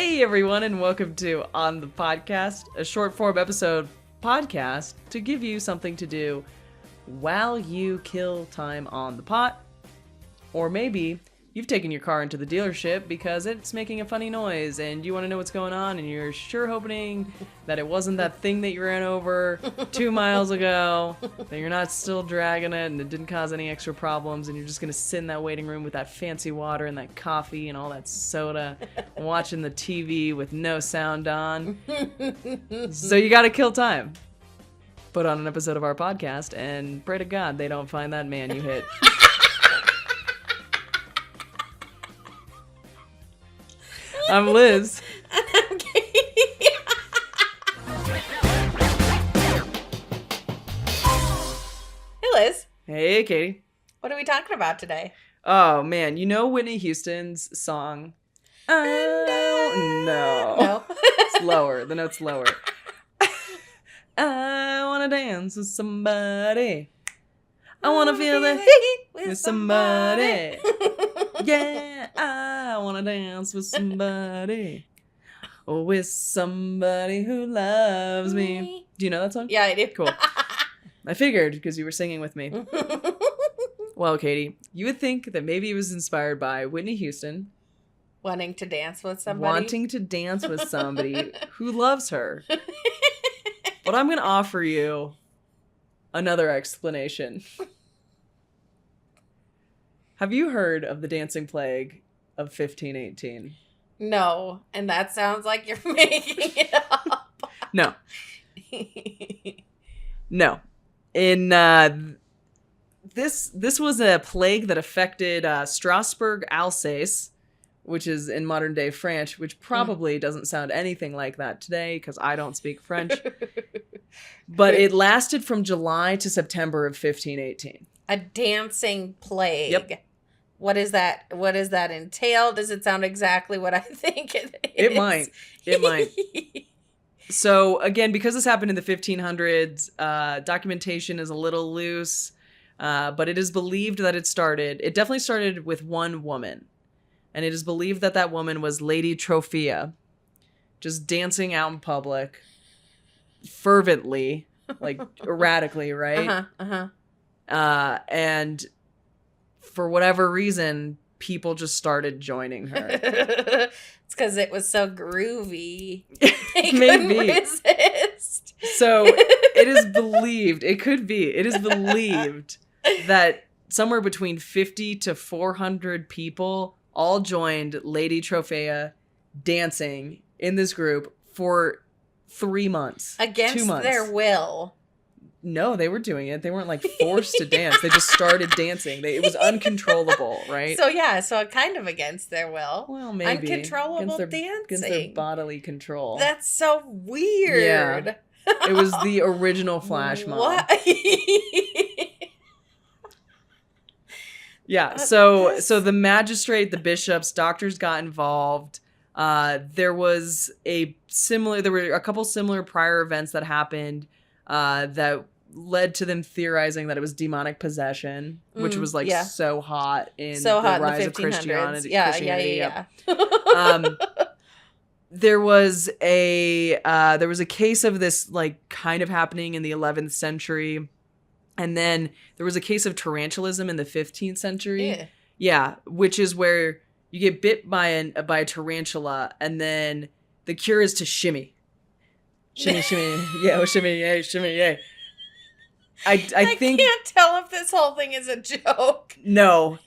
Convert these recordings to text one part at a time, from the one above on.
Hey everyone, and welcome to On the Podcast, a short form episode podcast to give you something to do while you kill time on the pot. Or maybe you've taken your car into the dealership because it's making a funny noise and you want to know what's going on, and you're sure hoping that it wasn't that thing that you ran over 2 miles ago, that you're not still dragging it and it didn't cause any extra problems, and you're just going to sit in that waiting room with that fancy water and that coffee and all that soda, watching the TV with no sound on. So you got to kill time. Put on an episode of our podcast and pray to God they don't find that man you hit. I'm Liz. And I'm Katie. Hey, Liz. Hey, Katie. What are we talking about today? Oh, man. You know Whitney Houston's song? Oh, no. No. It's lower. The note's lower. I want to dance with somebody. I want to feel the heat with somebody. Yeah, I want to dance with somebody. Or with somebody who loves me. Do you know that song? Yeah, I do. Cool. I figured because you were singing with me. Well, Katie, you would think that maybe it was inspired by Whitney Houston Wanting to dance with somebody. wanting to dance with somebody who loves her. But I'm going to offer you another explanation. Have you heard of the dancing plague of 1518? No, and that sounds like you're making it up. No. No. In this was a plague that affected Strasbourg, Alsace, which is in modern day France, which probably doesn't sound anything like that today because I don't speak French. But it lasted from July to September of 1518. A dancing plague. Yep. What is that? What does that entail? Does it sound exactly what I think it is? It might. It might. So, again, because this happened in the 1500s, documentation is a little loose, but it is believed that it definitely started with one woman. And it is believed that that woman was Lady Trophea, just dancing out in public, fervently, like erratically, right? And for whatever reason, people just started joining her. It's because it was so groovy. They Maybe. couldn't resist. So it is believed that somewhere between 50 to 400 people all joined Lady Trophea dancing in this group for 3 months. Against 2 months. their will. No, they were doing it. They weren't like forced to dance. They just started dancing. It was uncontrollable, right? So kind of against their will. Well, maybe. Uncontrollable dancing. Against their bodily control. That's so weird. Yeah. It was the original flash mob. What? Yeah, so the magistrate, the bishops, doctors got involved. There were a couple similar prior events that happened that led to them theorizing that it was demonic possession, which was so hot in the rise of Christianity. Yeah. There was a case of this like kind of happening in the 11th century. And then there was a case of tarantulism in the 15th century. Yeah. Yeah, which is where you get bit by a tarantula, and then the cure is to shimmy. Shimmy, shimmy, yeah, shimmy, yay, shimmy, yay. I think can't tell if this whole thing is a joke. No.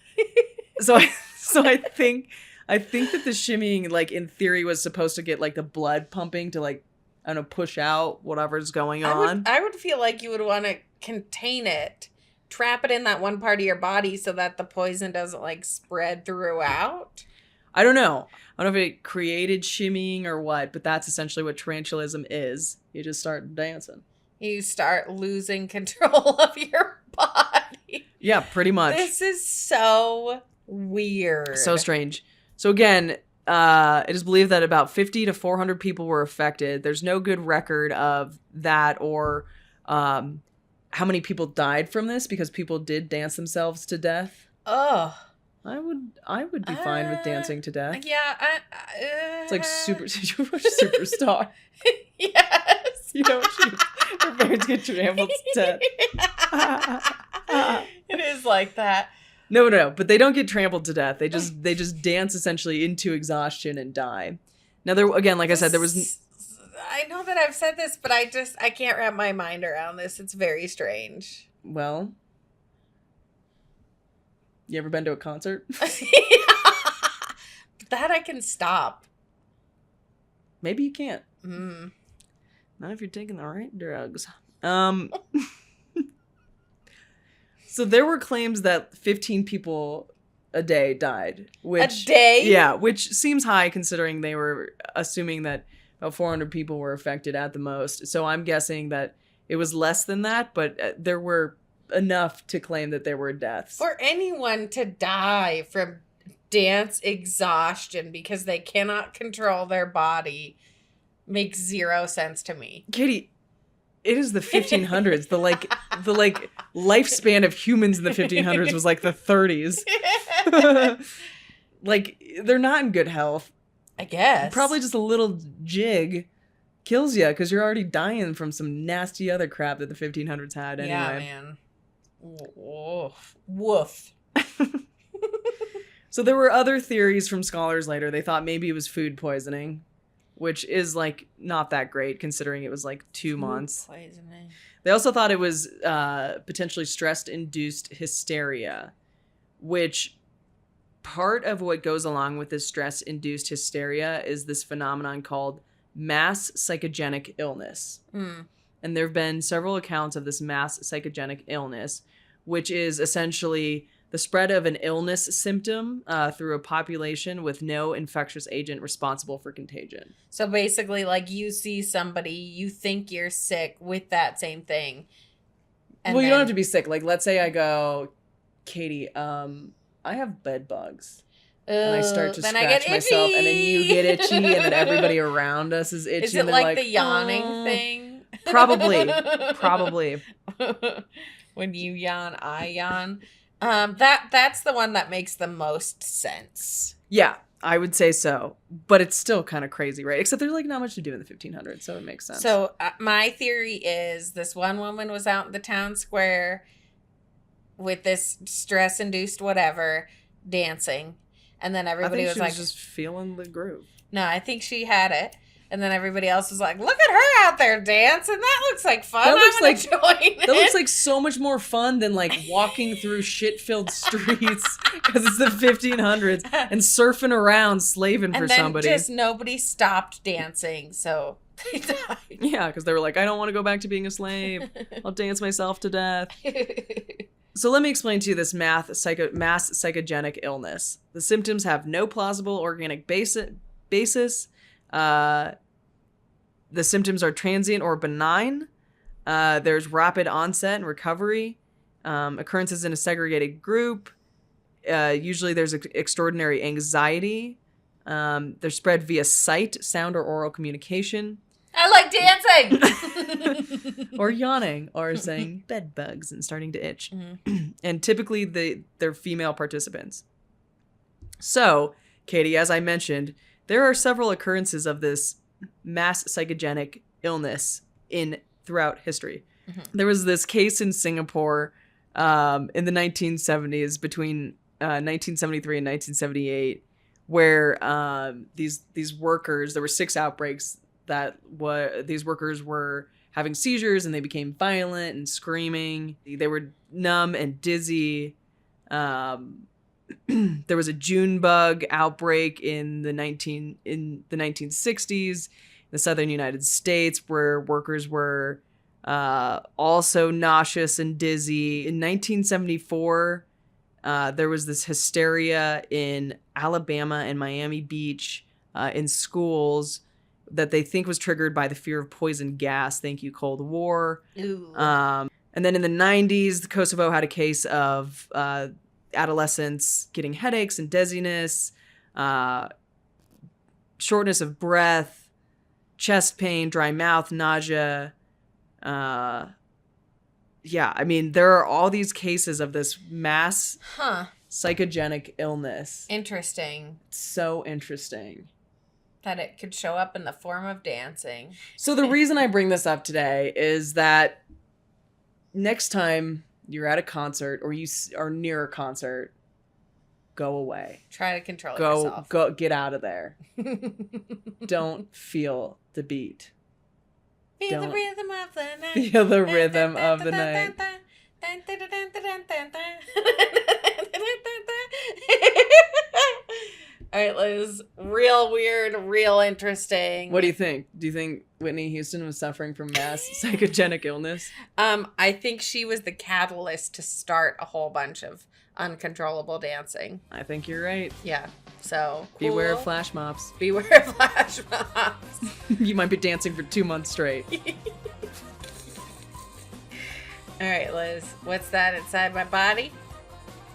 So I think that the shimmying, like in theory, was supposed to get like the blood pumping to like, I don't know, push out whatever's going on. I would feel like you would want to contain it, trap it in that one part of your body so that the poison doesn't like spread throughout. I don't know. I don't know if it created shimmying or what, but that's essentially what tarantulism is. You just start dancing. You start losing control of your body. Yeah, pretty much. This is so weird. So strange. So again, it is believed that about 50 to 400 people were affected. There's no good record of that or how many people died from this because people did dance themselves to death. Ugh. I would be fine with dancing to death. Yeah, It's like superstar. Yes. You know, her parents get trampled to death. It is like that. No, but they don't get trampled to death. They just dance essentially into exhaustion and die. Now there again, like I said, there was. I know that I've said this, but I can't wrap my mind around this. It's very strange. Well, you ever been to a concert? That I can stop. Maybe you can't. Mm. Not if you're taking the right drugs. So there were claims that 15 people a day died. Which, a day? Yeah, which seems high considering they were assuming that about 400 people were affected at the most. So I'm guessing that it was less than that, but there were enough to claim that there were deaths. For anyone to die from dance exhaustion because they cannot control their body makes zero sense to me. Katie, it is the 1500s. the lifespan of humans in the 1500s was like the 30s. Like, they're not in good health. I guess. Probably just a little jig kills you because you're already dying from some nasty other crap that the 1500s had anyway. Yeah, man. Woof. So there were other theories from scholars later. They thought maybe it was food poisoning, which is like not that great considering it was like 2 months. Poisoning. They also thought it was potentially stress-induced hysteria, which part of what goes along with this stress-induced hysteria is this phenomenon called mass psychogenic illness. Mm. And there have been several accounts of this mass psychogenic illness, which is essentially the spread of an illness symptom through a population with no infectious agent responsible for contagion. So basically, like, you see somebody, you think you're sick with that same thing. And well, you don't have to be sick. Like, let's say I go, Katie, I have bed bugs. And I start to scratch myself, and then you get itchy, and then everybody around us is itchy. Is it and like the yawning thing? Probably. When you yawn, I yawn. That's the one that makes the most sense. Yeah, I would say so. But it's still kind of crazy, right? Except there's like not much to do in the 1500s, so it makes sense. So my theory is this one woman was out in the town square with this stress-induced whatever dancing. And then everybody was like, just feeling the groove. No, I think she had it. And then everybody else was like, look at her out there dancing. That looks like fun. That looks like so much more fun than like walking through shit-filled streets because it's the 1500s and surfing around slaving for somebody. And then just nobody stopped dancing, so they died. Yeah, because they were like, I don't want to go back to being a slave. I'll dance myself to death. So let me explain to you this mass psychogenic illness. The symptoms have no plausible organic basis. The symptoms are transient or benign. There's rapid onset and recovery. Occurrences in a segregated group. Usually there's extraordinary anxiety. They're spread via sight, sound, or oral communication. I like dancing! Or yawning, or saying bed bugs and starting to itch. Mm-hmm. And typically they're female participants. So, Katie, as I mentioned, there are several occurrences of this mass psychogenic illness throughout history. Mm-hmm. There was this case in Singapore in the 1970s, between 1973 and 1978, where these workers, there were 6 outbreaks that these workers were having seizures and they became violent and screaming. They were numb and dizzy. There was a June bug outbreak in the 1960s in the southern United States, where workers were also nauseous and dizzy. In 1974, there was this hysteria in Alabama and Miami Beach in schools that they think was triggered by the fear of poison gas. Thank you, Cold War. And then in the 90s, Kosovo had a case of adolescents getting headaches and dizziness, shortness of breath, chest pain, dry mouth, nausea. Yeah, I mean, there are all these cases of this mass psychogenic illness. Interesting. So interesting. That it could show up in the form of dancing. So the reason I bring this up today is that next time you're at a concert or you are near a concert, go away. Try to control yourself. Go, get out of there. Don't feel the beat. Feel the rhythm of the night. Feel the rhythm of the night. All right, Liz. Real weird, real interesting. What do you think? Do you think Whitney Houston was suffering from mass psychogenic illness? I think she was the catalyst to start a whole bunch of uncontrollable dancing. I think you're right. Yeah. So beware of flash mobs. Beware of flash mobs. You might be dancing for 2 months straight. All right, Liz. What's that inside my body?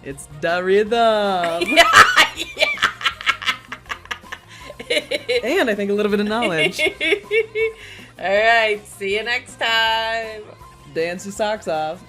It's the rhythm. Yeah. And I think a little bit of knowledge. All right. See you next time. Dance your socks off.